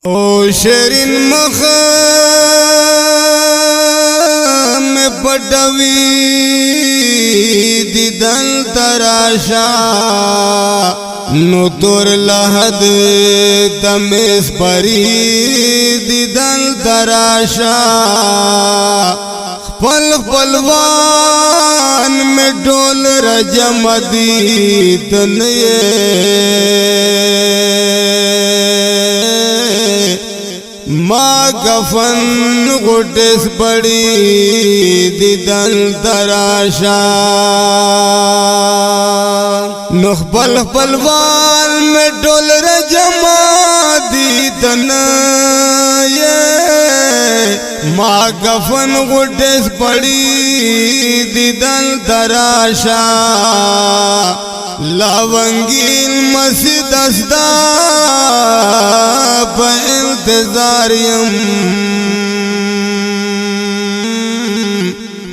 او شیرین مخم پټوي دیدن تراشا نو تور لحد تمیز پری دیدن تراشا خپل خپلوان میں ډول رجم دیت نیے ما کفن غټس پڑی دیدن تراشا نو خپل خپلوان میں ډول رجم دیدن ما کفن غټس پڑی دیدن تراشا لاونگین مسجد اسدا پا انتظاریم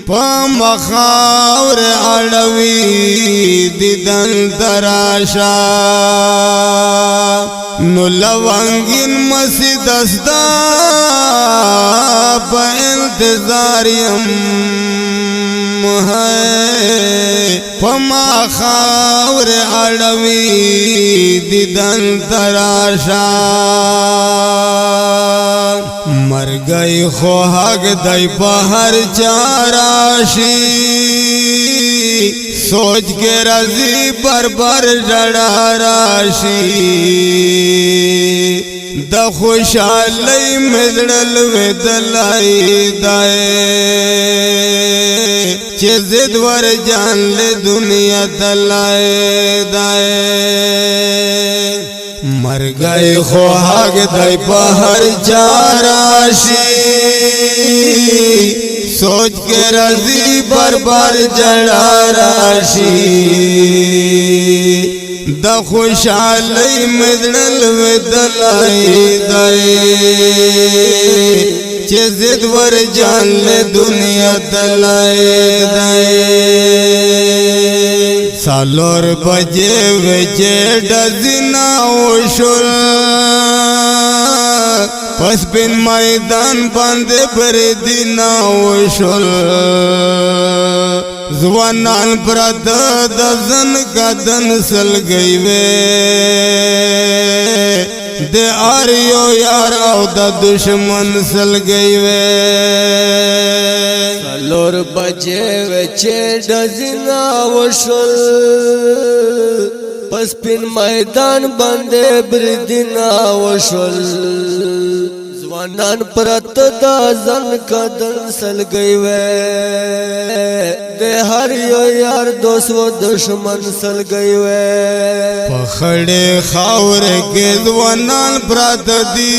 پا مخاور اڑوی دیدن تراشا نو لاونگین مسجد اسدا پا انتظاریم پما خاور اڑوی دیدن تراشا مر گئی خو حق دای پہر چاراشی سوچ کے رضی پر جڑا راشی د خوشالی مزړل ودلای دای چې زید ور جان له دنیا دلای دای مر گئی خو حق دای په هر چاراشی سوچ کے رضی بربر جڑا راشی د خوشالی مزړل ودلای دای چې زید ور جان له دنیا دلای دای سالور بجے وچے ډزنا وشول پس بن میدان باندې پر دینا وشول زوانان پرد دزن کدن سل گئی وے دے آریو یار او د دشمن سل گئی وے سالور بجے وچے ډزنا وشول پس پن میدان باندې بردنا وشول زوانان پرت دا زن کدن سل گئی وے دے ہر یو یار دوست و دشمن سل گئی وے پخڑے خاور کے زوانان پرت دی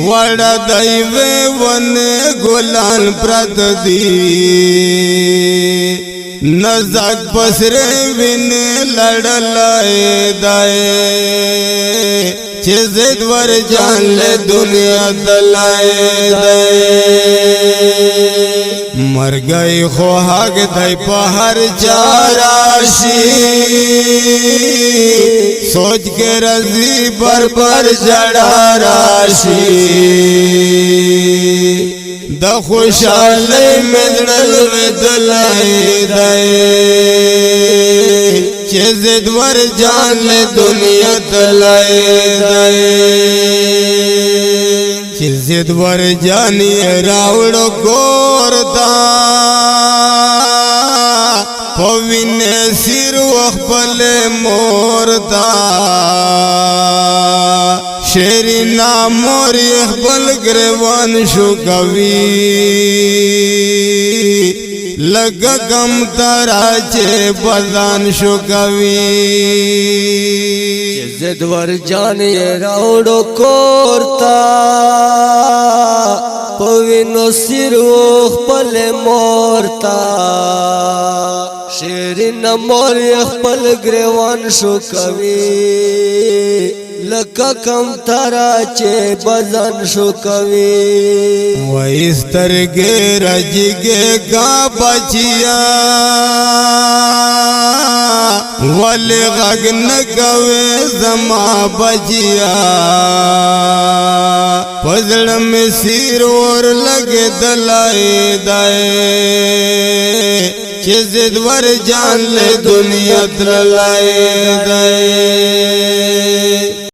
وڑا دائی وے ون گلان پرت دی نزاک پسرے وین لڑلائے دائے چه زید ور جان لے دنیا دلائے دائے مر گئی خو حق دائی پہر چاراشی سوچ کے رضی بربر جڑا راشی د خوشالی مزړل ودلای دای چې زید ور جان له دنیا دلای دای چې زید ور جان راوړو ګوردا پوین سیر وخپل موردا شیرینا مور اخبل گریوان شو کوي لگا کم تارا چه بزان شو کوي زد ور جانی راوڑو کورتا پوینو سیروخ پل مورتا شیرین مور اخبل گریوان شو کوي لکه کم تارا چې بزن شو کوي وای سترګې رجګې کا بچیا ولې غږ نه کوي زما بچیا پزړه مې سیر ور لګې دلای دای چې زد ور جان له دنیا ترلای دای